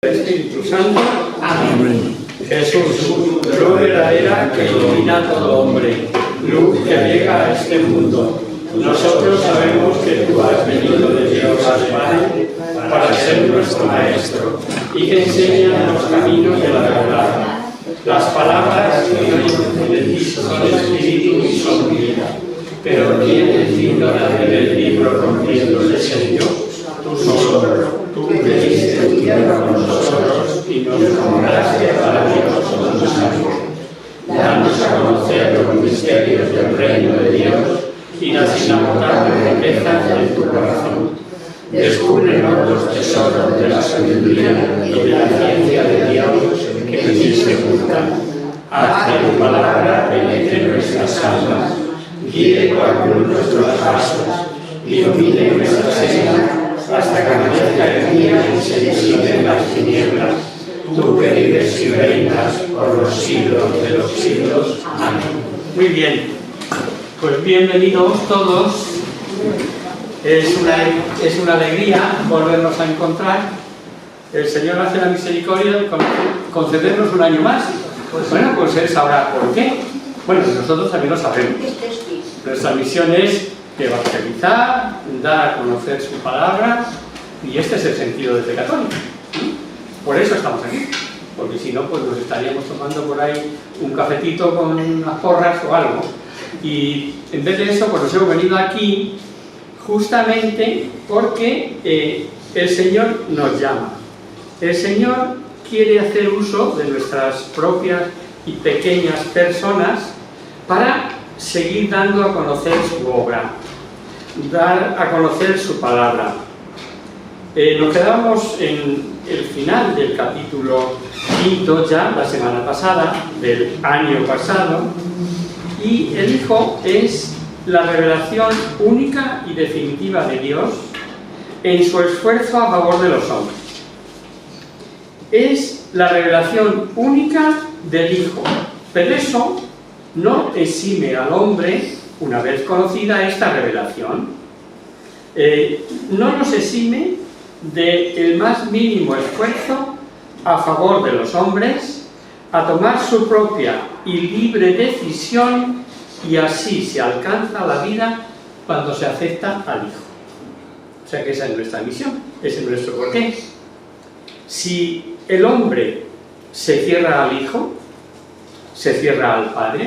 Espíritu Santo. Amén. Jesús, luz verdadera que ilumina a todo hombre, luz que llega a este mundo. Nosotros sabemos que tú has venido de Dios al Padre para ser nuestro Maestro y que enseña los caminos de la verdad. Las palabras que oyen de ti son espíritu y son vida, pero ¿quién es digno de hacer el libro rompiéndose en Dios? Tú solo. Tú que diste tu tierra con nosotros y nos nombraste para Dios con tu sangre. Danos a conocer los misterios del reino de Dios y las inagotables riquezas de tu corazón. Descúbrenos los tesoros de la sabiduría y de la ciencia de Dios que en ti se ocultan. Haz que tu palabra penetre nuestras almas, guíe por nuestros pasos, ilumine nuestra senda, hasta que amanezca el día y se disipen las tinieblas. Tú que vives y reinas por los siglos de los siglos. Amén. Muy bien, pues bienvenidos todos. Es una alegría volvernos a encontrar. El Señor hace la misericordia de concedernos un año más. Bueno, pues Él sabrá por qué. Bueno, nosotros también lo sabemos. Nuestra misión es evangelizar, dar a conocer su palabra, y este es el sentido de fe católica. Por eso estamos aquí, porque si no, pues nos estaríamos tomando por ahí un cafetito con unas porras o algo, y en vez de eso, pues nos hemos venido aquí justamente porque el Señor nos llama. El Señor quiere hacer uso de nuestras propias y pequeñas personas para seguir dando a conocer su obra, dar a conocer su palabra. Nos quedamos en el final del capítulo 5 ya, la semana pasada, del año pasado, y el Hijo es la revelación única y definitiva de Dios en su esfuerzo a favor de los hombres. Es la revelación única del Hijo, pero eso no exime al hombre, una vez conocida esta revelación, no nos exime del más mínimo esfuerzo a favor de los hombres, a tomar su propia y libre decisión, y así se alcanza la vida cuando se acepta al Hijo. O sea que esa es nuestra misión, ese es nuestro porqué. Si el hombre se cierra al Hijo, se cierra al Padre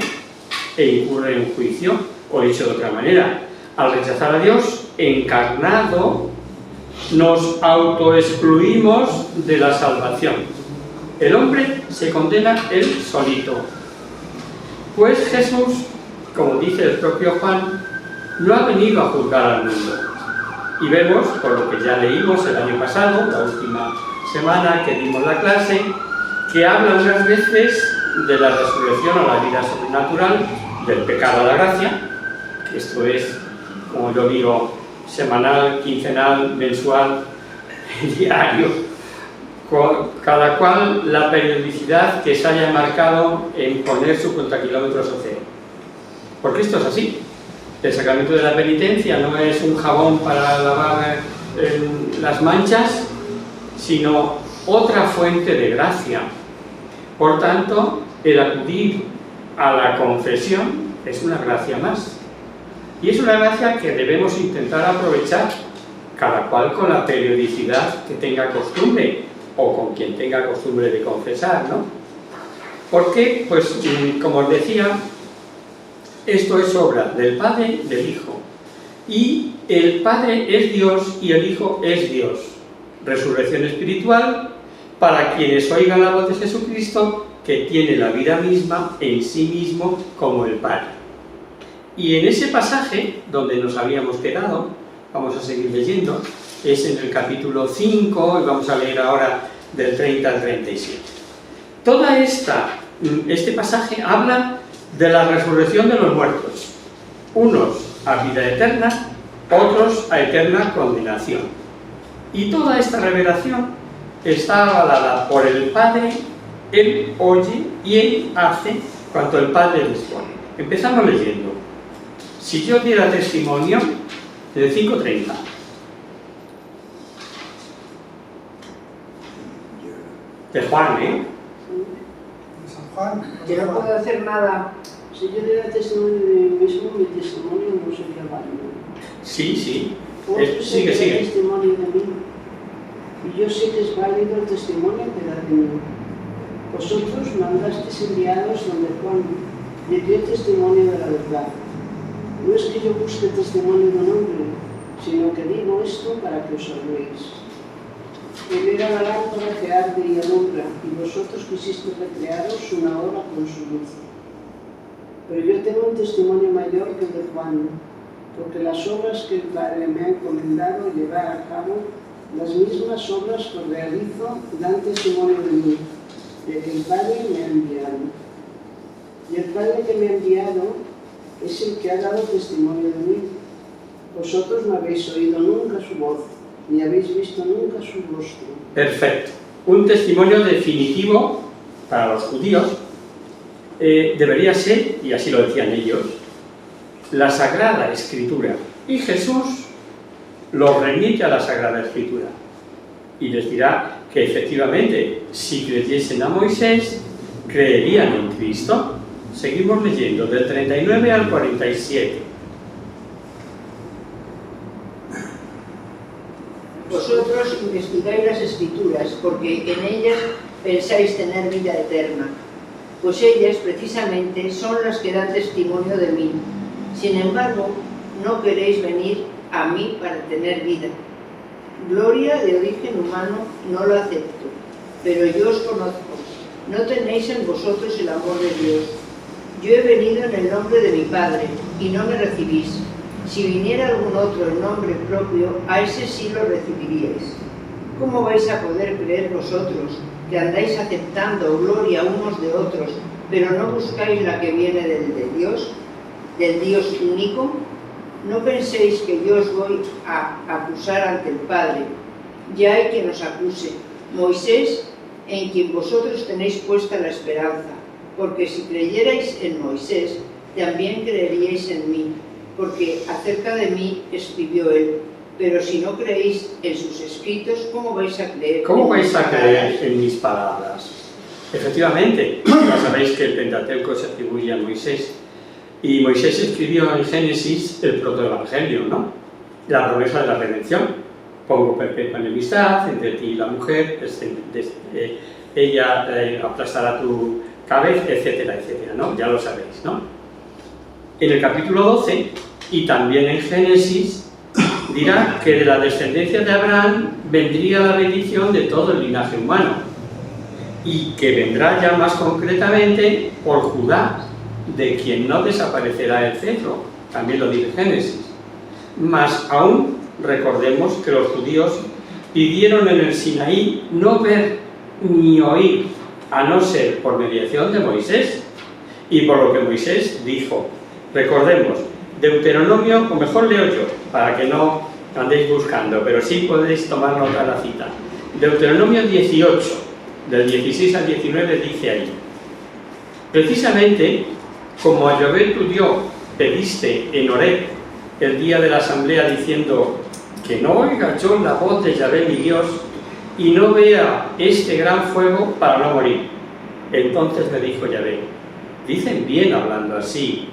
e incurre en juicio, o dicho de otra manera, al rechazar a Dios encarnado, nos autoexcluimos de la salvación. El hombre se condena él solito. Pues Jesús, como dice el propio Juan, no ha venido a juzgar al mundo. Y vemos, por lo que ya leímos el año pasado, la última semana que dimos la clase, que habla unas veces de la resurrección a la vida sobrenatural, del pecado a la gracia, que esto es, como yo digo, semanal, quincenal, mensual, diario, cada cual la periodicidad que se haya marcado en poner su contakilómetros o cero. Porque esto es así. El sacramento de la penitencia no es un jabón para lavar las manchas, sino otra fuente de gracia. Por tanto, el acudir a la confesión es una gracia más. Y es una gracia que debemos intentar aprovechar, cada cual con la periodicidad que tenga costumbre, o con quien tenga costumbre de confesar, ¿no? Porque, pues, como os decía, esto es obra del Padre y del Hijo. Y el Padre es Dios y el Hijo es Dios. Resurrección espiritual para quienes oigan la voz de Jesucristo, que tiene la vida misma en sí mismo como el Padre. Y en ese pasaje donde nos habíamos quedado, vamos a seguir leyendo, es en el capítulo 5, y vamos a leer ahora del 30 al 37. Este pasaje habla de la resurrección de los muertos, unos a vida eterna, otros a eterna condenación. Y toda esta revelación está avalada por el Padre. Él oye y Él hace cuanto el Padre dispone. Empezamos leyendo. Si yo diera testimonio, del 5:30. De Juan, ¿eh? San Juan. Que no puedo hacer nada. Si yo diera testimonio de mí mismo, mi testimonio no sería válido. Sí, sí. Otros Sigue, se sigue. dan testimonio de mí. Y yo sé que es válido el testimonio que da de mí. Vosotros mandasteis enviados donde Juan le dio testimonio de la verdad. No es que yo busque testimonio de un hombre, sino que digo esto para que os salvéis. Él era la lámpara que arde y alumbra, y vosotros quisisteis recrearos una hora con su luz. Pero yo tengo un testimonio mayor que el de Juan, porque las obras que el Padre me ha encomendado llevar a cabo, las mismas obras que realizo, dan testimonio de mí, de que el Padre me ha enviado. Y el Padre que me ha enviado es el que ha dado testimonio de mí. Vosotros no habéis oído nunca su voz, ni habéis visto nunca su rostro. Perfecto. Un testimonio definitivo para los judíos debería ser, y así lo decían ellos, la Sagrada Escritura. Y Jesús los remite a la Sagrada Escritura. Y les dirá que efectivamente, si creyesen a Moisés, creerían en Cristo. Seguimos leyendo, del 39 al 47. Vosotros investigáis las Escrituras, porque en ellas pensáis tener vida eterna, pues ellas precisamente son las que dan testimonio de mí. Sin embargo, no queréis venir a mí para tener vida. Gloria de origen humano no la acepto, pero yo os conozco. No tenéis en vosotros el amor de Dios. Yo he venido en el nombre de mi Padre, y no me recibís. Si viniera algún otro en nombre propio, a ese sí lo recibiríais. ¿Cómo vais a poder creer vosotros, que andáis aceptando gloria unos de otros, pero no buscáis la que viene del Dios único? No penséis que yo os voy a acusar ante el Padre. Ya hay quien os acuse, Moisés, en quien vosotros tenéis puesta la esperanza. Porque si creyerais en Moisés, también creeríais en mí, porque acerca de mí escribió él. Pero si no creéis en sus escritos, ¿cómo vais a creer? ¿Cómo vais a creer en mis palabras? Efectivamente, ya sabéis que el Pentateuco se atribuye a Moisés. Y Moisés escribió en Génesis el protoevangelio, ¿no? La promesa de la redención. Pongo perpetua enemistad entre ti y la mujer, ella aplastará tu cabeza, etcétera, etcétera, ¿no? Ya lo sabéis, ¿no? En el capítulo 12, y también en Génesis, dirá que de la descendencia de Abraham vendría la bendición de todo el linaje humano, y que vendrá ya más concretamente por Judá, de quien no desaparecerá el cetro, también lo dice Génesis. Mas aún recordemos que los judíos pidieron en el Sinaí no ver ni oír, a no ser por mediación de Moisés, y por lo que Moisés dijo. Recordemos, Deuteronomio, o mejor leo yo, para que no andéis buscando, pero sí podéis tomar nota de la cita. Deuteronomio 18, del 16 al 19, dice ahí: precisamente, como a Yahvé tu Dios pediste en Horeb el día de la asamblea diciendo que no oiga yo la voz de Yahvé mi Dios y no vea este gran fuego para no morir. Entonces me dijo Yahvé: dicen bien hablando así,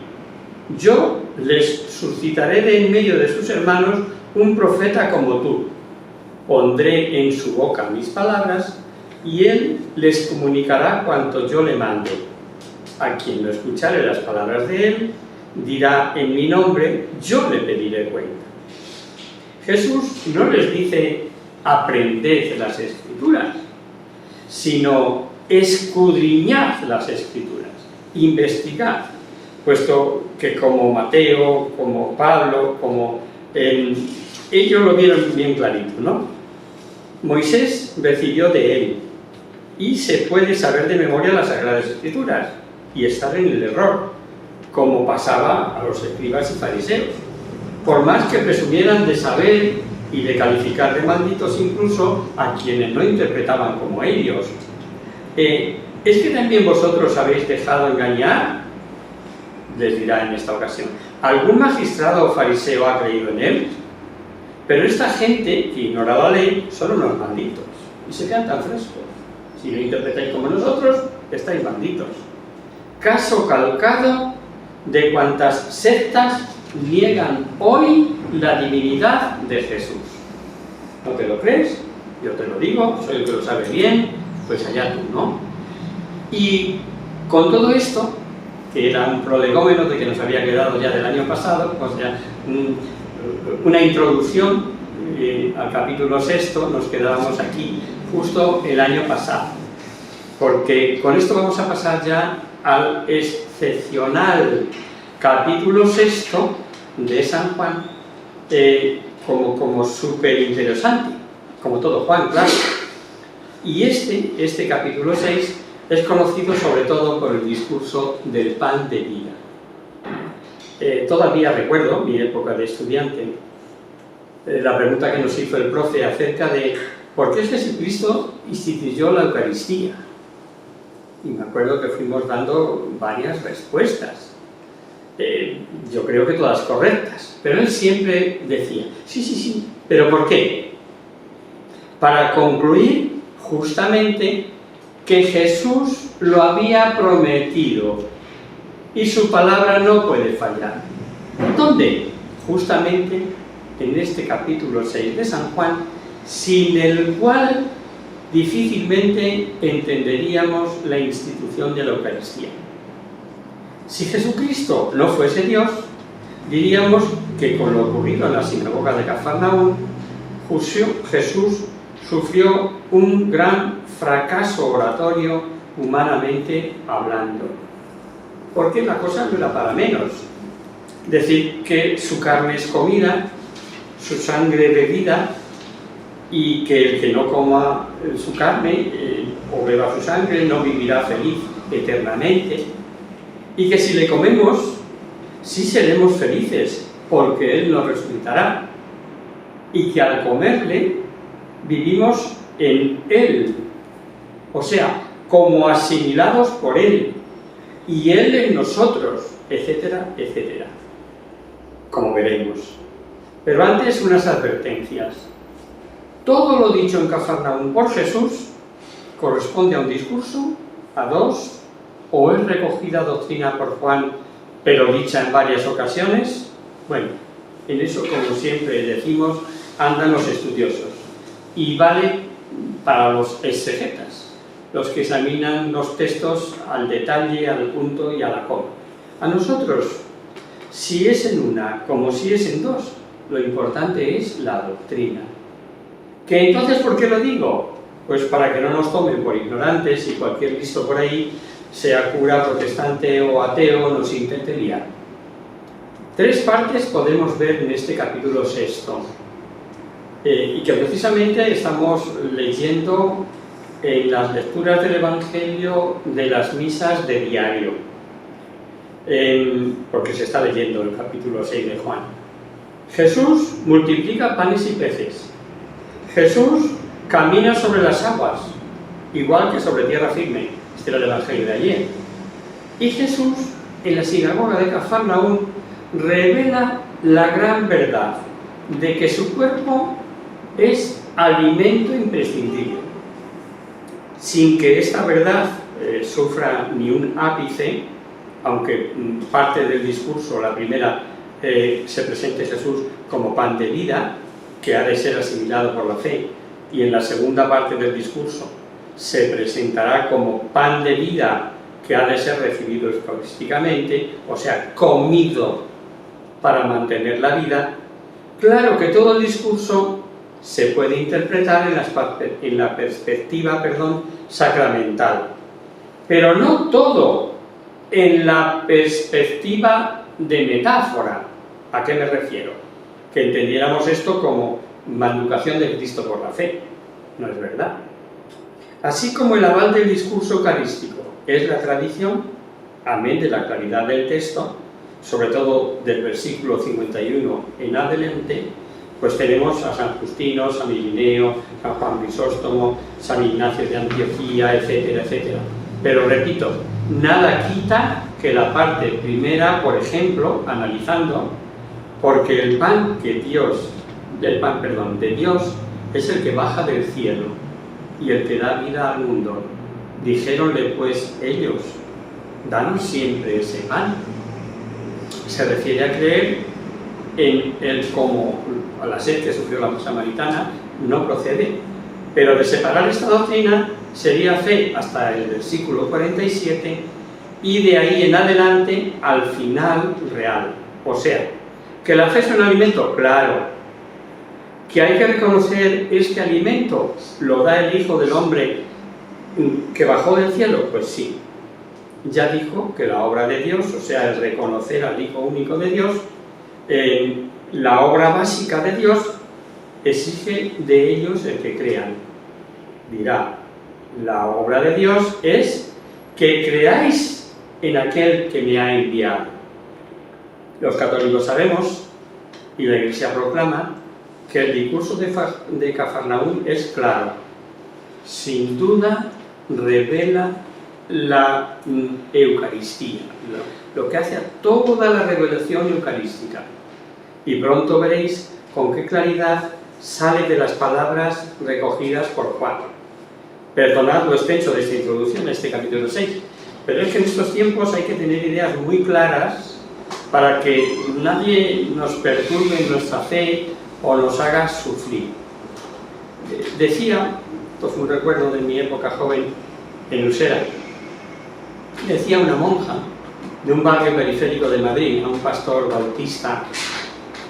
yo les suscitaré de en medio de sus hermanos un profeta como tú. Pondré en su boca mis palabras y él les comunicará cuanto yo le mande. A quien no escuchare las palabras de él, dirá en mi nombre, yo le pediré cuenta. Jesús no les dice aprended las Escrituras, sino escudriñad las Escrituras, investigad, puesto que como Mateo, como Pablo, como ellos lo vieron bien clarito, ¿no? Moisés recibió de él y se puede saber de memoria las Sagradas Escrituras y estar en el error, como pasaba a los escribas y fariseos, por más que presumieran de saber y de calificar de malditos incluso a quienes no interpretaban como ellos. ¿Es que también vosotros habéis dejado engañar? Les dirá en esta ocasión. ¿Algún magistrado o fariseo ha creído en él? Pero esta gente que ignora la ley son unos malditos y se quedan tan frescos. Si no interpretáis como nosotros, estáis malditos. Caso calcado de cuantas sectas niegan hoy la divinidad de Jesús. ¿No te lo crees? Yo te lo digo, soy el que lo sabe bien, pues allá tú, ¿no? Y con todo esto, que era un prolegómeno de que nos había quedado ya del año pasado, o sea, una introducción al capítulo 6, nos quedábamos aquí justo el año pasado, porque con esto vamos a pasar ya al excepcional capítulo 6 de San Juan, como súper interesante, como todo Juan, claro. Y este capítulo 6 es conocido sobre todo por el discurso del pan de vida. Todavía recuerdo mi época de estudiante, la pregunta que nos hizo el profe acerca de ¿por qué Jesucristo instituyó la Eucaristía? Y me acuerdo que fuimos dando varias respuestas. Yo creo que todas correctas, pero él siempre decía, sí, ¿pero por qué? Para concluir justamente que Jesús lo había prometido y su palabra no puede fallar. ¿Dónde? Justamente en este capítulo 6 de San Juan, sin el cual difícilmente entenderíamos la institución de la Eucaristía. Si Jesucristo no fuese Dios, diríamos que con lo ocurrido en la sinagoga de Cafarnaúm, Jesús sufrió un gran fracaso oratorio humanamente hablando. Porque la cosa no era para menos. Decir que su carne es comida, su sangre bebida, y que el que no coma su carne o beba su sangre no vivirá feliz eternamente, y que si le comemos sí seremos felices porque Él nos resucitará, y que al comerle vivimos en Él, o sea, como asimilados por Él y Él en nosotros, etcétera, etcétera, como veremos. Pero antes unas advertencias. Todo lo dicho en Cafarnaúm por Jesús corresponde a un discurso, a dos, o es recogida doctrina por Juan, pero dicha en varias ocasiones. Bueno, en eso, como siempre decimos, andan los estudiosos. Y vale para los exegetas, los que examinan los textos al detalle, al punto y a la coma. A nosotros, si es en una como si es en dos, lo importante es la doctrina. ¿Que entonces por qué lo digo? Pues para que no nos tomen por ignorantes y cualquier listo por ahí, sea cura, protestante o ateo, nos intente liar. Tres partes podemos ver en este capítulo 6, y que precisamente estamos leyendo en las lecturas del Evangelio de las misas de diario, porque se está leyendo el capítulo 6 de Juan. Jesús multiplica panes y peces. Jesús camina sobre las aguas, igual que sobre tierra firme. Este era el Evangelio de ayer. Y Jesús, en la sinagoga de Cafarnaúm, revela la gran verdad de que su cuerpo es alimento imprescindible, sin que esta verdad sufra ni un ápice, aunque parte del discurso, la primera, se presente Jesús como pan de vida, que ha de ser asimilado por la fe, y en la segunda parte del discurso se presentará como pan de vida que ha de ser recibido eucarísticamente, o sea, comido para mantener la vida. Claro que todo el discurso se puede interpretar en la perspectiva sacramental, pero no todo en la perspectiva de metáfora. ¿A qué me refiero? Que entendiéramos esto como manducación de Cristo por la fe. No es verdad. Así como el aval del discurso eucarístico es la tradición, amén de la claridad del texto, sobre todo del versículo 51 en adelante, pues tenemos a San Justino, San Irineo, San Juan Crisóstomo, San Ignacio de Antioquía, etcétera, etcétera. Pero repito, nada quita que la parte primera, por ejemplo, analizando, porque el pan de Dios es el que baja del cielo y el que da vida al mundo. Dijéronle pues ellos: danos siempre ese pan. Se refiere a creer en él como a la sed que sufrió la samaritana no procede, pero de separar esta doctrina sería fe hasta el versículo 47 y de ahí en adelante al final real. O sea, que la fe es un alimento, claro. Que hay que reconocer este alimento, lo da el Hijo del Hombre que bajó del cielo, pues sí. Ya dijo que la obra de Dios, o sea, el reconocer al Hijo único de Dios, la obra básica de Dios, exige de ellos el que crean. Dirá, la obra de Dios es que creáis en aquel que me ha enviado. Los católicos sabemos, y la Iglesia proclama, que el discurso de Cafarnaúm es claro. Sin duda revela la Eucaristía, lo que hace a toda la revelación eucarística. Y pronto veréis con qué claridad sale de las palabras recogidas por Juan. Perdonad lo extenso de esta introducción a este capítulo 6, pero es que en estos tiempos hay que tener ideas muy claras para que nadie nos perturbe en nuestra fe o nos haga sufrir. Decía, esto fue un recuerdo de mi época joven en Usera, decía una monja de un barrio periférico de Madrid a un pastor bautista,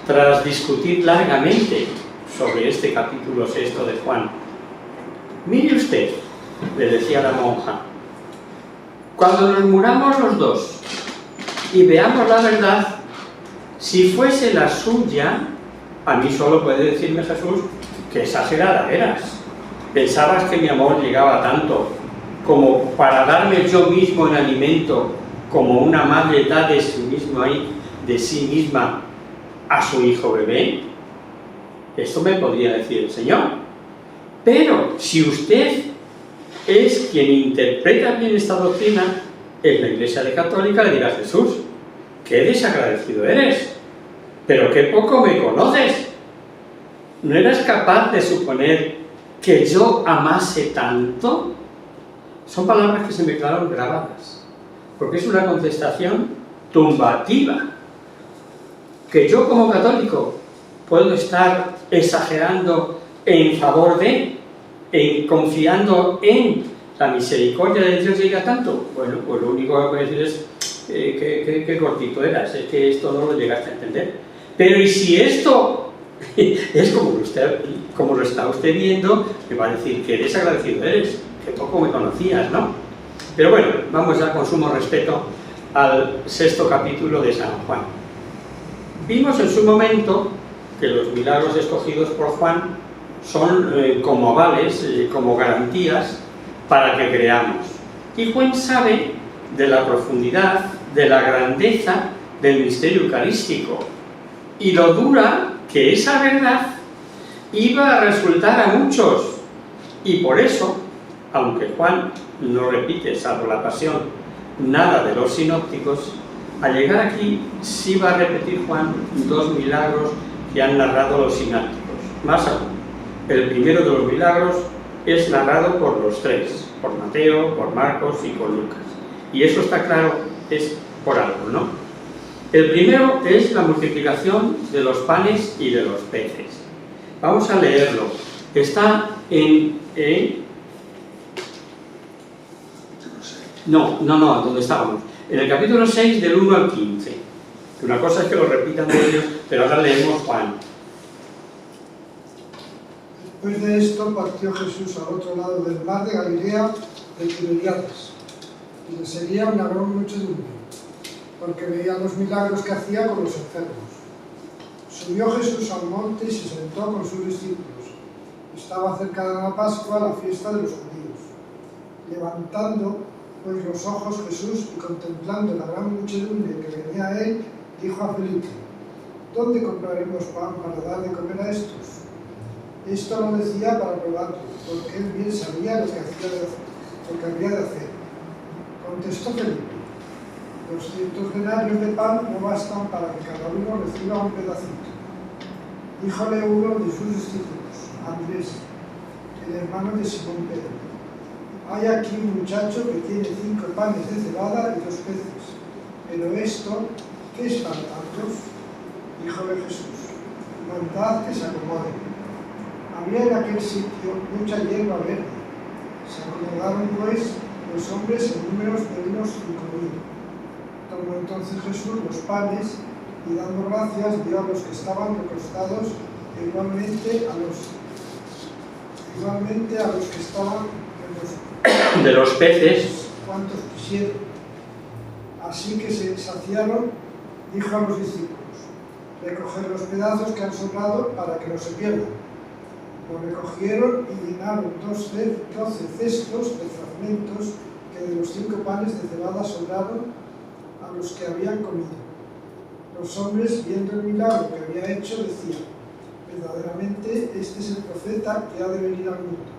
tras discutir largamente sobre este capítulo 6 de Juan: mire usted, le decía la monja, cuando nos muramos los dos y veamos la verdad, si fuese la suya, a mí solo puede decirme Jesús que exagerada eras. Pensabas que mi amor llegaba tanto como para darme yo mismo en alimento, como una madre da de sí misma a su hijo bebé. Esto me podría decir el Señor. Pero si usted es quien interpreta bien esta doctrina, en la Iglesia Católica le dirá a Jesús: qué desagradecido eres, pero qué poco me conoces. ¿No eras capaz de suponer que yo amase tanto? Son palabras que se me quedaron grabadas, porque es una contestación tumbativa. Que yo como católico puedo estar exagerando en favor de, confiando en la misericordia de Dios llega tanto. Bueno, pues lo único que voy a decir es que cortito eras, es que esto no lo llegaste a entender. Pero y si esto es como lo está usted viendo, me va a decir que desagradecido eres, que poco me conocías, ¿no? Pero bueno, vamos ya con sumo respeto al 6º capítulo de San Juan. Vimos en su momento que los milagros escogidos por Juan son como avales, como garantías para que creamos. Y Juan sabe de la profundidad, de la grandeza del misterio eucarístico y lo dura que esa verdad iba a resultar a muchos. Y por eso, aunque Juan no repite, salvo la pasión, nada de los sinópticos, al llegar aquí sí va a repetir Juan 2 milagros que han narrado los sinópticos. Más aún, el primero de los milagros es narrado por los 3, por Mateo, por Marcos y por Lucas. Y eso está claro, es por algo, ¿no? El primero es la multiplicación de los panes y de los peces. Vamos a leerlo. Está en... ¿dónde estábamos? En el capítulo 6, del 1 al 15. Una cosa es que lo repitan de ellos, pero ahora leemos Juan. Después de esto partió Jesús al otro lado del mar de Galilea, de Tiberíades, y le seguía una gran muchedumbre, porque veía los milagros que hacía con los enfermos. Subió Jesús al monte y se sentó con sus discípulos. Estaba cerca de la Pascua, la fiesta de los judíos. Levantando pues los ojos Jesús y contemplando la gran muchedumbre que venía a él, dijo a Felipe: ¿dónde compraremos pan para dar de comer a estos? Esto lo decía para probarlo, porque él bien sabía lo que había de hacer. Contestó Felipe: 200 denarios de pan no bastan para que cada uno reciba un pedacito. Díjole uno de sus discípulos, Andrés: el hermano de Simón Pedro: hay aquí un muchacho que tiene 5 panes de cebada y 2 peces, pero esto, ¿qué es para tantos? Díjole Jesús: mandad que se acomoden. Había en aquel sitio mucha hierba verde. Se acomodaron pues los hombres en números de unos 5.000. Tomó entonces Jesús los panes y, dando gracias, dio a los que estaban recostados e igualmente a los que estaban de los peces, cuantos quisieron. Así que se saciaron, dijo a los discípulos: recoger los pedazos que han sobrado para que no se pierdan. Lo recogieron y llenaron 12 cestos de fragmentos que de los 5 panes de cebada sobraron a los que habían comido. Los hombres, viendo el milagro que había hecho, decían: verdaderamente este es el profeta que ha de venir al mundo.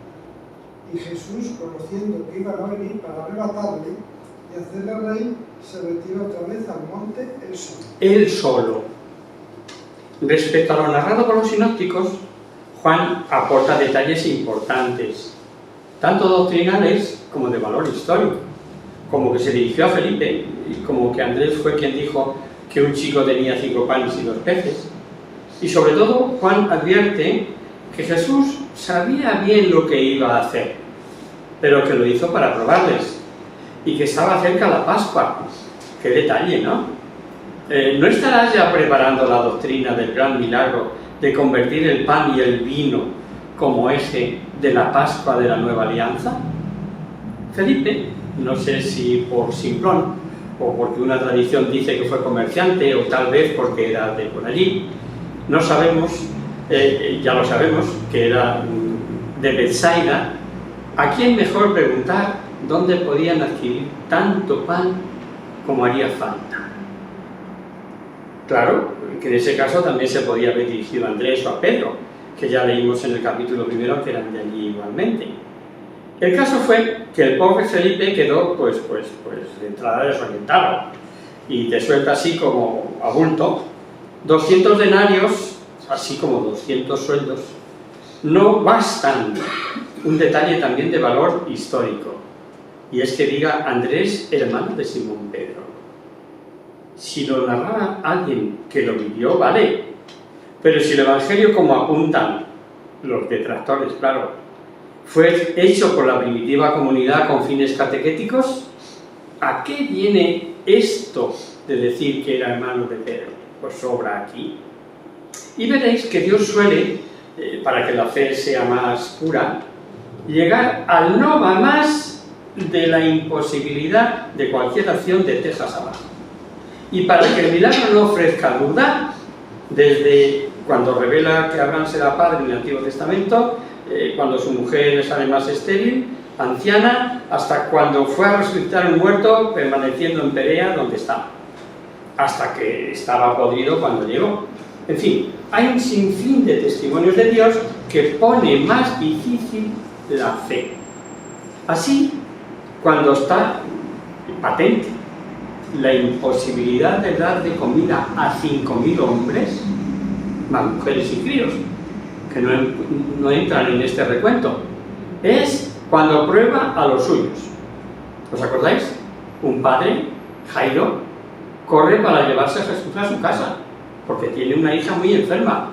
Y Jesús, conociendo que iban a venir para arrebatarle y hacerle rey, se retiró otra vez al monte él solo. Él solo. Respecto a lo narrado por los sinópticos, Juan aporta detalles importantes, tanto doctrinales como de valor histórico, como que se dirigió a Felipe, y como que Andrés fue quien dijo que un chico tenía 5 panes y 2 peces. Y sobre todo, Juan advierte que Jesús sabía bien lo que iba a hacer, pero que lo hizo para probarles, y que estaba cerca la Pascua. ¡Qué detalle!, ¿no? ¿No estarás ya preparando la doctrina del gran milagro de convertir el pan y el vino como eje de la Pascua de la Nueva Alianza? Felipe, no sé si por simplón, o porque una tradición dice que fue comerciante, o tal vez porque era de por allí, no sabemos, ya lo sabemos, que era de Betsaida. ¿A quién mejor preguntar dónde podían adquirir tanto pan como haría falta? Claro, que en ese caso también se podía haber dirigido a Andrés o a Pedro, que ya leímos en el capítulo 1 que eran de allí igualmente. El caso fue que el pobre Felipe quedó pues de entrada desorientado, y te suelta así como a bulto 200 denarios, así como 200 sueldos, no bastan. Un detalle también de valor histórico, y es que diga Andrés, hermano de Simón Pedro. Si lo narrara alguien que lo vivió, vale, pero si el Evangelio, como apuntan los detractores, claro, fue hecho por la primitiva comunidad con fines catequéticos, ¿a qué viene esto de decir que era hermano de Pedro? Pues sobra aquí. Y veréis que Dios suele, para que la fe sea más pura, llegar al no va más de la imposibilidad de cualquier acción de tejas abajo. Y para que el milagro no ofrezca duda, desde cuando revela que Abraham será padre en el Antiguo Testamento, cuando su mujer es además estéril, anciana, hasta cuando fue a resucitar un muerto permaneciendo en Perea donde estaba, hasta que estaba podrido cuando llegó. En fin, hay un sinfín de testimonios de Dios que pone más difícil la fe. Así, cuando está patente la imposibilidad de dar de comida a 5.000 hombres, más mujeres y críos, que no entran en este recuento, es cuando prueba a los suyos. ¿Os acordáis? Un padre, Jairo, corre para llevarse a Jesús a su casa, porque tiene una hija muy enferma,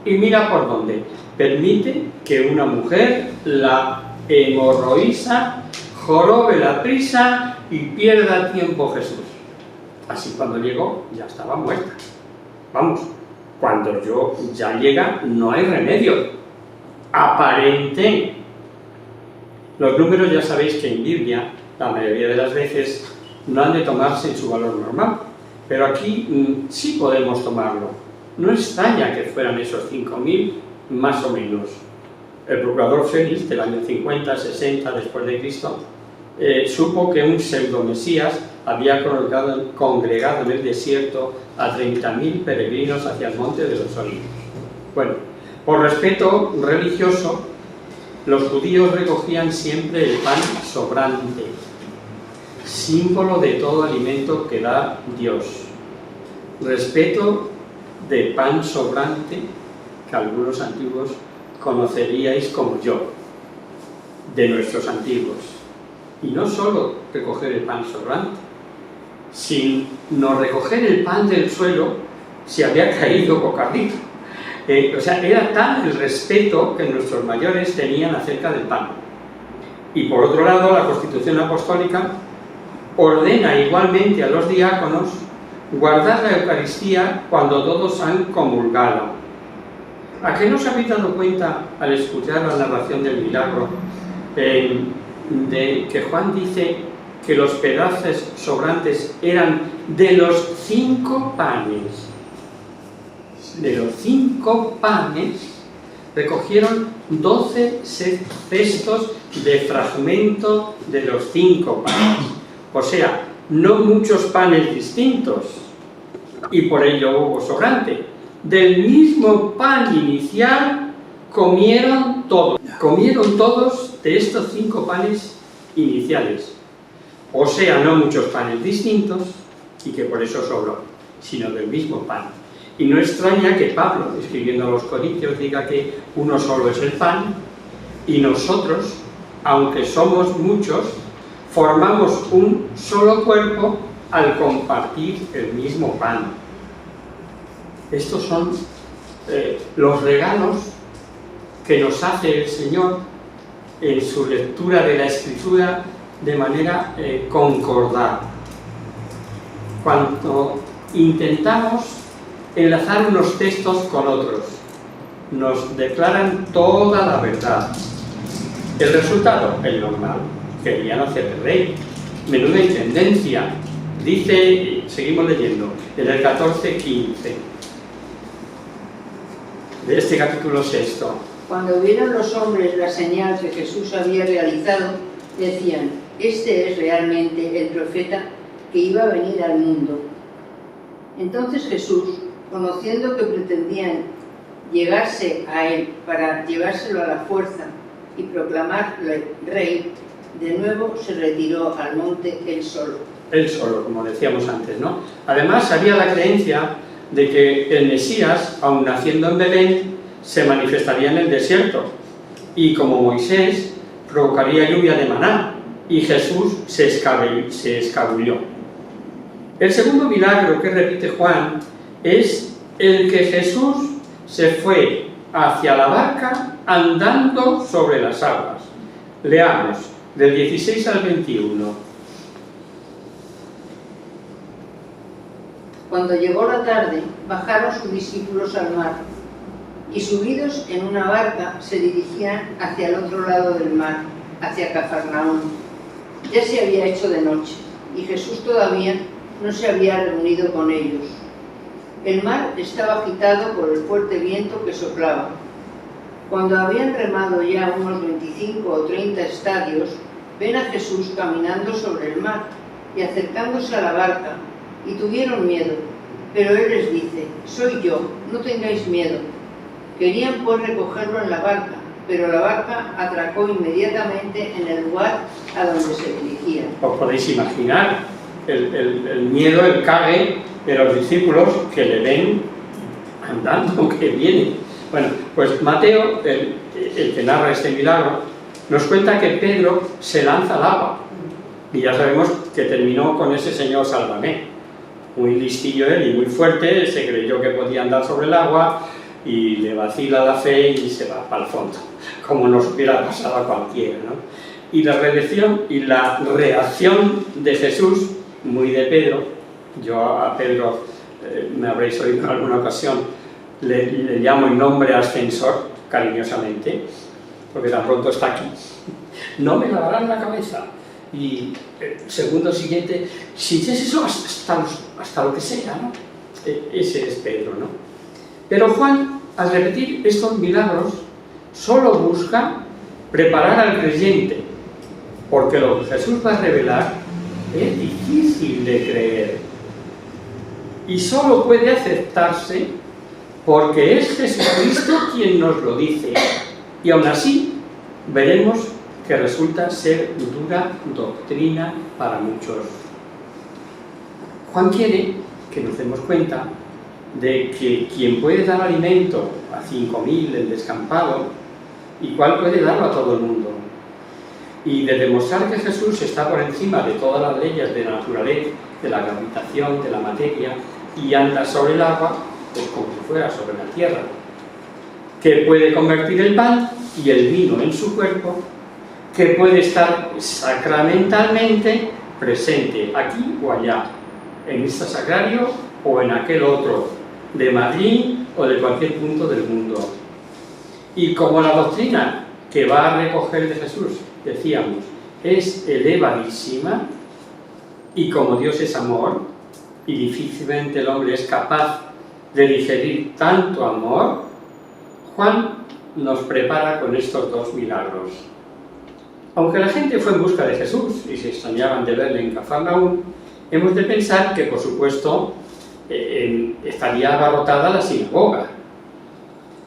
y mira por dónde. Permite que una mujer, la hemorroísa, jorobe la prisa y pierda tiempo Jesús. Así cuando llegó ya estaba muerta. Vamos, cuando ya llega no hay remedio. Aparente. Los números ya sabéis que en Biblia, la mayoría de las veces, no han de tomarse en su valor normal. Pero aquí sí podemos tomarlo. No extraña que fueran esos 5.000 más o menos. El procurador Félix, del año 50-60 después de Cristo, supo que un pseudo-mesías había congregado en el desierto a 30.000 peregrinos hacia el monte de los Olivos. Bueno, por respeto religioso, los judíos recogían siempre el pan sobrante, símbolo de todo alimento que da Dios. Respeto de pan sobrante que algunos antiguos conoceríais como yo. de nuestros antiguos. Y no solo recoger el pan sobrante, sino recoger el pan del suelo si había caído boca arriba. O sea, era tal el respeto que nuestros mayores tenían acerca del pan. Y por otro lado, la Constitución Apostólica ordena igualmente a los diáconos guardar la Eucaristía cuando todos han comulgado. ¿A qué no os habéis dado cuenta al escuchar la narración del milagro de que Juan dice que los pedazos sobrantes eran de los 5 panes? De los 5 panes recogieron 12 cestos de fragmento de los 5 panes. O sea, no muchos panes distintos, y por ello hubo sobrante. Del mismo pan inicial comieron todos. Comieron todos de estos 5 panes iniciales. O sea, no muchos panes distintos, y que por eso sobró, sino del mismo pan. Y no extraña que Pablo, escribiendo a los Corintios, diga que uno solo es el pan, y nosotros, aunque somos muchos, formamos un solo cuerpo al compartir el mismo pan. Estos son los regalos que nos hace el Señor en su lectura de la Escritura de manera concordada. Cuando intentamos enlazar unos textos con otros, nos declaran toda la verdad. El resultado, el normal, querían hacer el rey. Menuda intendencia. Dice, seguimos leyendo, en el 14:15 de este capítulo 6. Cuando vieron los hombres la señal que Jesús había realizado, decían: este es realmente el profeta que iba a venir al mundo. Entonces Jesús, conociendo que pretendían llegarse a él para llevárselo a la fuerza y proclamarle rey, de nuevo se retiró al monte él solo. Él solo, como decíamos antes, ¿no? Además, había la creencia de que el Mesías, aun naciendo en Belén, se manifestaría en el desierto, y como Moisés, provocaría lluvia de maná, y Jesús se escabulló. El segundo milagro que repite Juan es el que Jesús se fue hacia la barca andando sobre las aguas. Leamos, del 16 al 21. Cuando llegó la tarde, bajaron sus discípulos al mar, y subidos en una barca se dirigían hacia el otro lado del mar, hacia Cafarnaúm. Ya se había hecho de noche, y Jesús todavía no se había reunido con ellos. El mar estaba agitado por el fuerte viento que soplaba. Cuando habían remado ya unos 25 o 30 estadios, ven a Jesús caminando sobre el mar y acercándose a la barca, y tuvieron miedo. Pero él les dice: soy yo, no tengáis miedo. Querían pues recogerlo en la barca, pero la barca atracó inmediatamente en el lugar a donde se dirigían. Os podéis imaginar el miedo, el cague de los discípulos que le ven andando, que viene. Bueno, pues Mateo, el que narra este milagro, nos cuenta que Pedro se lanza al agua, y ya sabemos que terminó con ese señor sálvame. Muy listillo él y muy fuerte, se creyó que podía andar sobre el agua y le vacila la fe y se va para el fondo, como nos hubiera pasado a cualquiera, ¿no? Y la reacción de Jesús, muy de Pedro. Yo a Pedro, me habréis oído en alguna ocasión, le llamo en nombre ascensor, cariñosamente, porque tan pronto está aquí. No me lavarán la cabeza. Y segundo siguiente, si es eso, hasta lo que sea, ¿no? Ese es Pedro, ¿no? Pero Juan, al repetir estos milagros, solo busca preparar al creyente, porque lo que Jesús va a revelar es difícil de creer, y solo puede aceptarse porque es Jesucristo quien nos lo dice, y aún así veremos que resulta ser dura doctrina para muchos. Juan quiere que nos demos cuenta de que quien puede dar alimento a 5.000 en descampado, igual puede darlo a todo el mundo. y de demostrar que Jesús está por encima de todas las leyes de la naturaleza, de la gravitación, de la materia, y anda sobre el agua, pues como si fuera sobre la tierra, que puede convertir el pan y el vino en su cuerpo, que puede estar sacramentalmente presente aquí o allá, en este sagrario o en aquel otro, de Madrid o de cualquier punto del mundo. Y como la doctrina que va a recoger de Jesús, decíamos, es elevadísima, y como Dios es amor, y difícilmente el hombre es capaz de digerir tanto amor, Juan nos prepara con estos dos milagros. Aunque la gente fue en busca de Jesús y se extrañaban de verle en Cafarnaúm, hemos de pensar que, por supuesto, estaría abarrotada la sinagoga.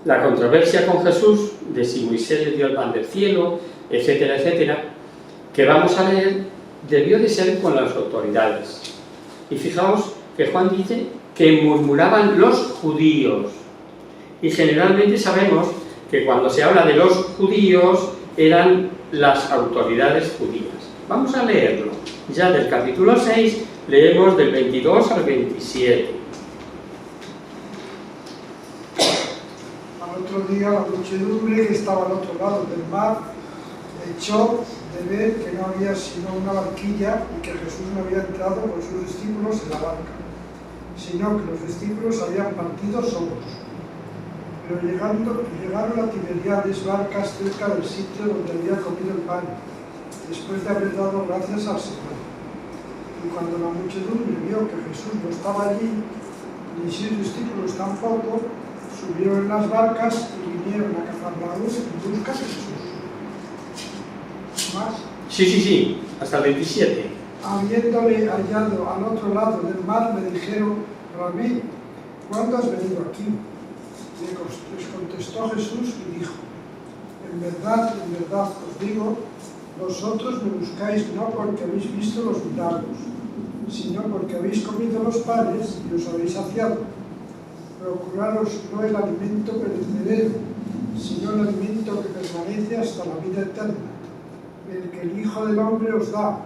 La controversia con Jesús, de si Moisés le dio el pan del cielo, etcétera, etcétera, que vamos a leer, debió de ser con las autoridades. Y fijaos que Juan dice que murmuraban los judíos. Y generalmente sabemos que cuando se habla de los judíos eran las autoridades judías. Vamos a leerlo. Ya del capítulo 6 leemos del 22 al 27. Al otro día la muchedumbre que estaba al otro lado del mar echó de ver que no había sino una barquilla y que Jesús no había entrado con sus discípulos en la barca, sino que los discípulos habían partido solos. Pero llegaron a Tiberíades barcas cerca del sitio donde había comido el pan, después de haber dado gracias al Señor. Y cuando la muchedumbre vio que Jesús no estaba allí, ni sus discípulos tampoco, subieron en las barcas y vinieron a Cafarnaúm en busca de Jesús. ¿Más? Sí, hasta el 27. Habiéndole hallado al otro lado del mar, le dijeron: Rabí, ¿cuándo has venido aquí? Les contestó Jesús y dijo: en verdad os digo, vosotros me buscáis no porque habéis visto los milagros, sino porque habéis comido los panes y os habéis saciado. Procuraros no el alimento perecedero, sino el alimento que permanece hasta la vida eterna, el que el Hijo del Hombre os da,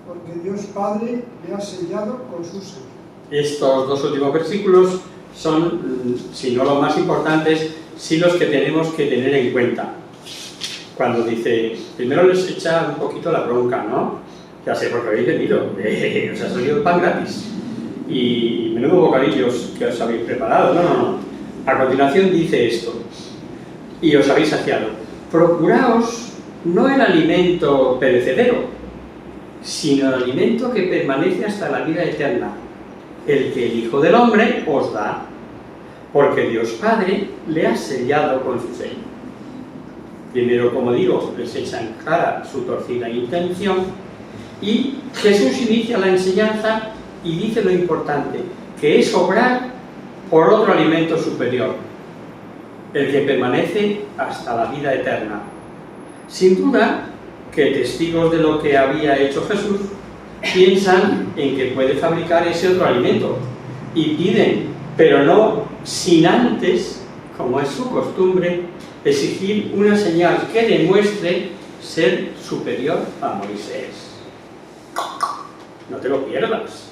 porque Dios Padre le ha sellado con su sello. Estos dos últimos versículos son, si no los más importantes, sí los que tenemos que tener en cuenta. Cuando dice, primero les echa un poquito la bronca, ¿no? Ya sé por qué habéis venido, os ha salido el pan gratis. Y menudo bocadillos que os habéis preparado. No. A continuación dice esto: y os habéis saciado. Procuraos no el alimento perecedero, sino el alimento que permanece hasta la vida eterna, el que el Hijo del Hombre os da, porque Dios Padre le ha sellado con su sello. Primero, como digo, les echa en cara su torcida intención, y Jesús inicia la enseñanza y dice lo importante, que es obrar por otro alimento superior, el que permanece hasta la vida eterna. Sin duda que testigos de lo que había hecho Jesús piensan en que puede fabricar ese otro alimento y piden, pero no sin antes, como es su costumbre, exigir una señal que demuestre ser superior a Moisés. No te lo pierdas,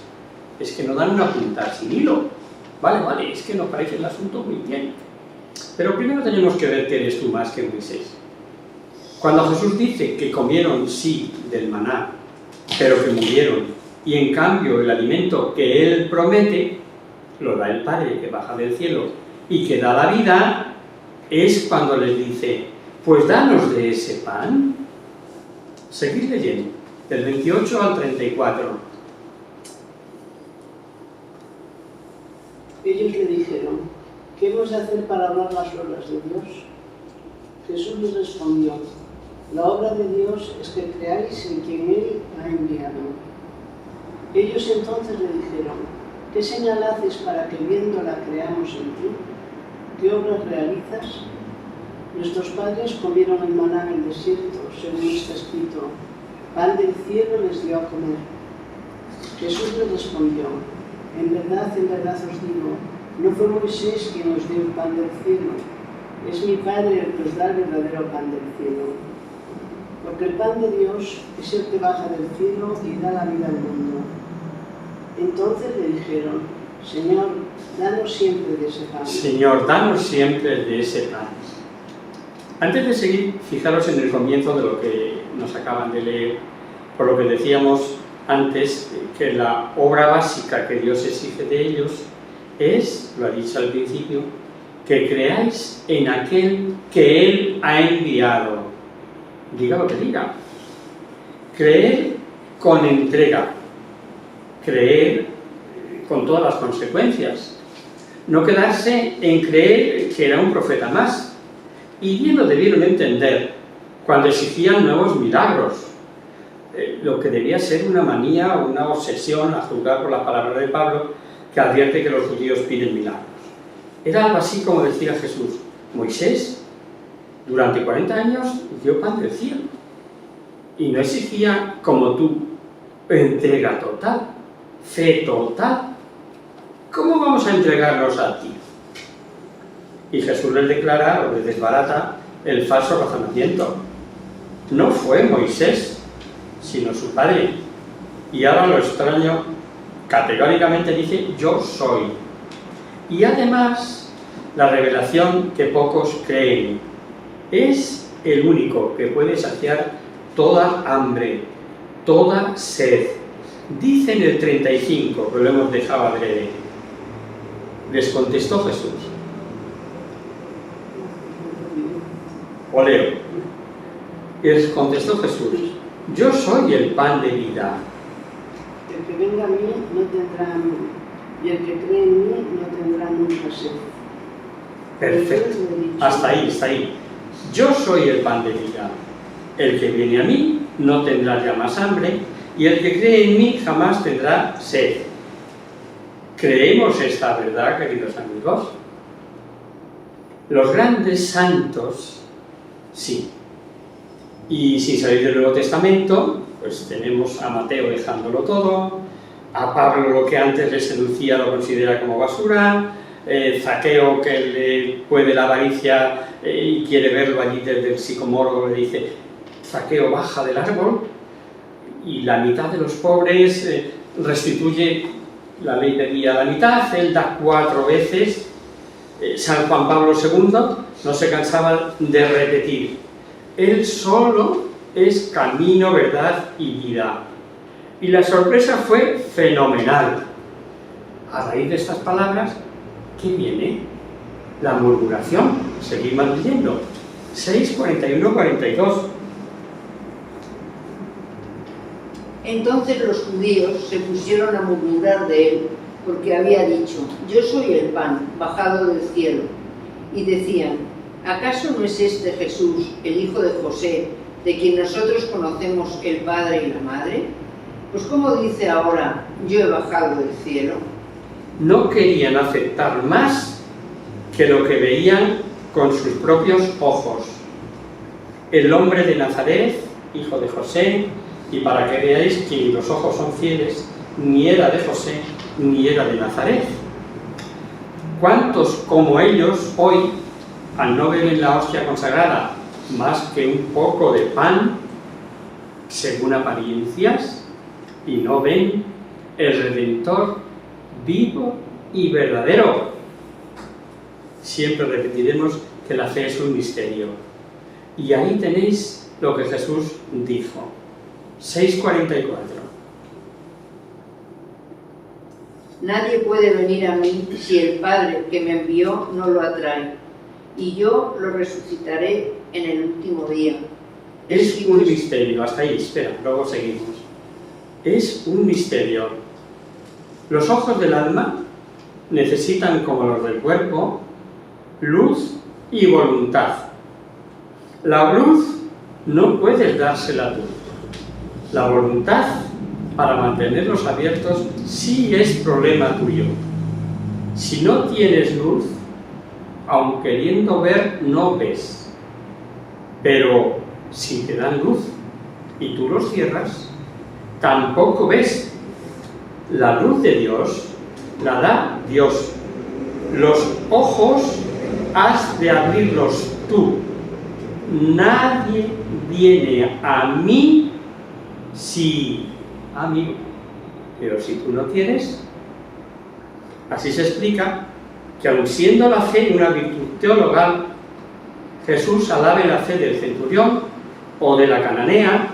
es que no dan una punta sin hilo. Vale, es que nos parece el asunto muy bien. Pero primero tenemos que ver que eres tú más que Moisés. Cuando Jesús dice que comieron sí del maná, pero que murieron, y en cambio el alimento que Él promete, lo da el Padre que baja del cielo y que da la vida, es cuando les dice, pues danos de ese pan. Seguid leyendo, del 28 al 34. Ellos le dijeron: ¿qué hemos de hacer para hablar las obras de Dios? Jesús les respondió: la obra de Dios es que creáis en quien Él ha enviado. Ellos entonces le dijeron: ¿qué señal haces para que viéndola creamos en ti? ¿Qué obras realizas? Nuestros padres comieron el maná en el desierto, según está escrito: pan del cielo les dio a comer. Jesús les respondió: en verdad os digo, no fue Moisés quien os dio el pan del cielo, es mi Padre el que os da el verdadero pan del cielo. porque el pan de Dios es el que baja del cielo y da la vida al mundo. Entonces le dijeron: Señor, danos siempre de ese pan. Señor, danos siempre de ese pan. Antes de seguir, fijaros en el comienzo de lo que nos acaban de leer, por lo que decíamos antes, que la obra básica que Dios exige de ellos es, lo ha dicho al principio, que creáis en aquel que Él ha enviado. Diga lo que diga. Creer con entrega. Creer con todas las consecuencias. No quedarse en creer que era un profeta más. Y bien lo debieron entender cuando exigían nuevos milagros. Lo que debía ser una manía o una obsesión, a juzgar por la palabra de Pablo, que advierte que los judíos piden milagros. Era algo así como decía Jesús: Moisés, durante 40 años, dio pan del cielo. Y no exigía, como tú, entrega total, fe total. ¿Cómo vamos a entregarnos a ti? Y Jesús les declara, o les desbarata, el falso razonamiento. No fue Moisés, sino su padre. Y ahora lo extraño, categóricamente dice: yo soy. Y además, la revelación que pocos creen: es el único que puede saciar toda hambre, toda sed. Dice en el 35, que lo hemos dejado adrede. Les contestó Jesús. O leo. Y les contestó Jesús: yo soy el pan de vida. El que venga a mí no tendrá hambre, y el que cree en mí no tendrá nunca sed. Perfecto. Hasta ahí, está ahí. Yo soy el pan de vida. El que viene a mí no tendrá ya más hambre, y el que cree en mí jamás tendrá sed. ¿Creemos esta verdad, queridos amigos? Los grandes santos, sí. Y si sabéis del Nuevo Testamento, pues tenemos a Mateo dejándolo todo, a Pablo lo que antes le seducía lo considera como basura, Zaqueo que le puede la avaricia y quiere verlo allí desde el sicomoro, le dice: Zaqueo, baja del árbol, y la mitad de los pobres restituye, la ley pedía la mitad, él da 4 veces. San Juan Pablo II no se cansaba de repetir: Él solo es camino, verdad y vida. Y la sorpresa fue fenomenal. A raíz de estas palabras, ¿qué viene? La murmuración. Seguimos leyendo. 6, 41, 42. Entonces los judíos se pusieron a murmurar de él, porque había dicho: yo soy el pan bajado del cielo. Y decían: ¿acaso no es este Jesús, el hijo de José, de quien nosotros conocemos el padre y la madre? Pues ¿cómo dice ahora: yo he bajado del cielo? No querían aceptar más que lo que veían con sus propios ojos. El hombre de Nazaret, hijo de José, y para que veáis que los ojos son fieles, ni era de José, ni era de Nazaret. ¿Cuántos como ellos hoy, al no ver en la hostia consagrada más que un poco de pan, según apariencias, y no ven el Redentor vivo y verdadero? Siempre repetiremos que la fe es un misterio. Y ahí tenéis lo que Jesús dijo. 6:44. Nadie puede venir a mí si el Padre que me envió no lo atrae, y yo lo resucitaré en el último día. Es un misterio. Hasta ahí, espera, luego seguimos. Es un misterio. Los ojos del alma necesitan, como los del cuerpo, luz y voluntad. La luz no puedes dársela tú. La voluntad, para mantenerlos abiertos, sí es problema tuyo. Si no tienes luz, aun queriendo ver, no ves. Pero si te dan luz y tú los cierras, tampoco ves. La luz de Dios la da Dios. Los ojos has de abrirlos tú. nadie viene a mí si, amigo, pero si tú no tienes. Así se explica que aun siendo la fe una virtud teologal, Jesús alabe la fe del centurión o de la cananea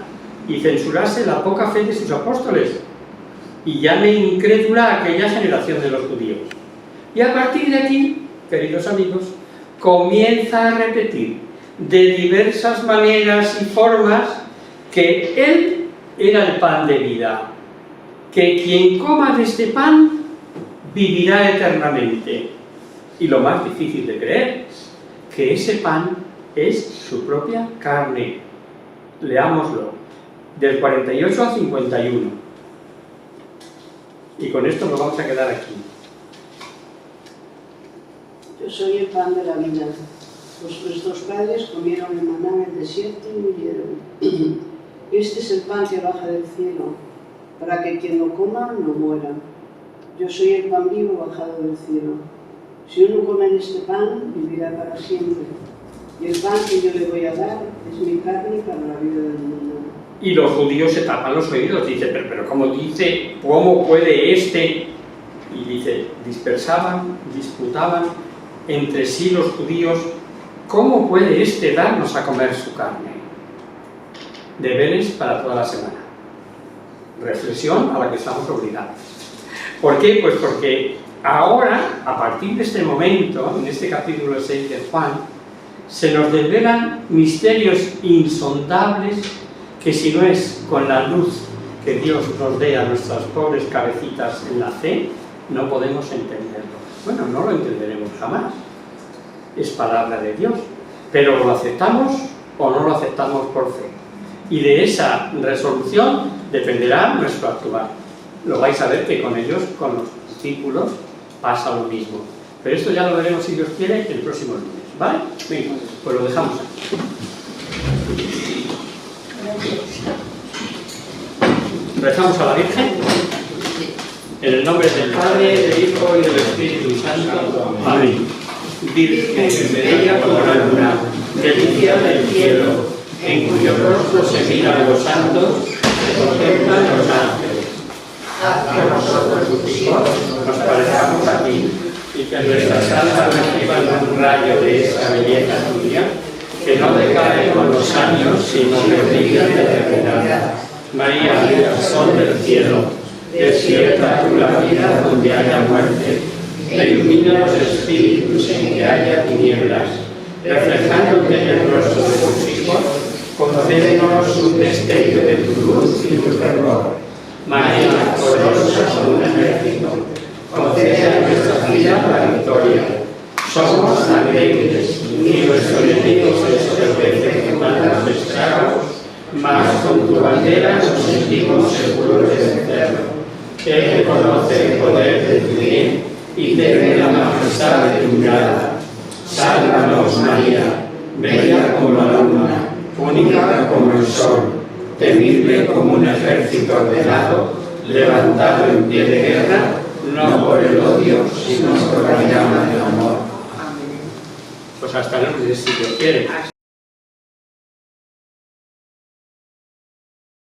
y censurase la poca fe de sus apóstoles y llame incrédula a aquella generación de los judíos. Y a partir de aquí, queridos amigos, comienza a repetir de diversas maneras y formas que Él era el pan de vida, que quien coma de este pan vivirá eternamente. Y lo más difícil de creer, que ese pan es su propia carne. Leámoslo, del 48 al 51. Y con esto nos vamos a quedar aquí. Yo soy el pan de la vida. Vuestros padres comieron el maná en el desierto y murieron. Este es el pan que baja del cielo, para que quien lo coma no muera. Yo soy el pan vivo bajado del cielo. Si uno come este pan, vivirá para siempre. Y el pan que yo le voy a dar es mi carne para la vida del mundo. Y los judíos se tapan los oídos, dice, pero ¿cómo dice? ¿Cómo puede este? Y dice, dispersaban, disputaban entre sí los judíos, ¿cómo puede este darnos a comer su carne? Deberes para toda la semana. Reflexión a la que estamos obligados. ¿Por qué? Pues porque ahora, a partir de este momento, en este capítulo 6 de Juan, se nos desvelan misterios insondables que si no es con la luz que Dios nos dé a nuestras pobres cabecitas en la fe, no podemos entenderlo. Bueno, no lo entenderemos jamás. Es palabra de Dios. Pero lo aceptamos o no lo aceptamos por fe. Y de esa resolución dependerá nuestro actuar. Lo vais a ver que con ellos, con los discípulos, pasa lo mismo. Pero esto ya lo veremos, si Dios quiere, el próximo lunes. ¿Vale? Venga, pues lo dejamos aquí. Rezamos a la Virgen. En el nombre del Padre, del Hijo y del Espíritu Santo. Amén. Virgen, bella como la luna, delicia del cielo, en cuyo rostro se miran los santos, se contemplan los ángeles. Haz que nosotros, tus hijos, nos parezcamos a ti, y que nuestras almas reciban un rayo de esta belleza tuya, que no decae con los años, sino que brilla de eternidad. María, sol del cielo, despierta tú la vida donde haya muerte, e ilumina los espíritus en que haya tinieblas, reflejándote en el rostro de tus hijos, concédenos un destello de tu luz y tu fervor. María, poderosa como un ejército, concede a nuestra vida la victoria. Somos tan débiles, y nuestro enemigo se desobedece que manda los estragos, mas con tu bandera nos sentimos seguros de vencerlo. Él reconoce el poder de tu bien y teme la majestad de tu mirada. Sálvanos, María, bella como la luna, única como el sol, temible como un ejército ordenado, levantado en pie de guerra, no por el odio, sino por la llama del amor. Pues hasta luego, si Dios quiere.